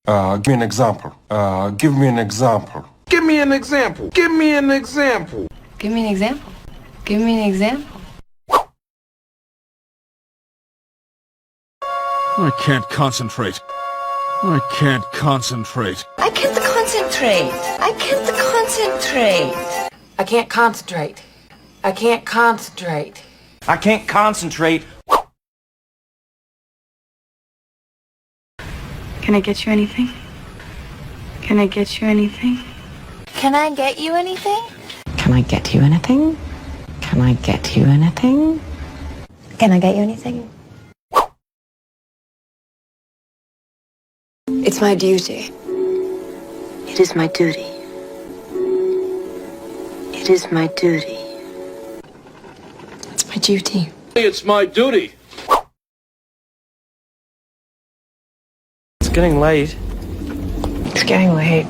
Give me an example. Give me an example. Give me an example. Give me an example. Give me an example. Give me an example. I can't concentrate. I can't concentrate. I can't concentrate. I can't concentrate. I can't concentrate. I can't concentrate. I can't concentrate. Can I get you anything? Can I get you anything? Can I get you anything? Can I get you anything? Can I get you anything? Can I get you anything? It's my duty. It is my duty. It is my duty. It's my duty. It's my duty. It's getting late. It's getting late.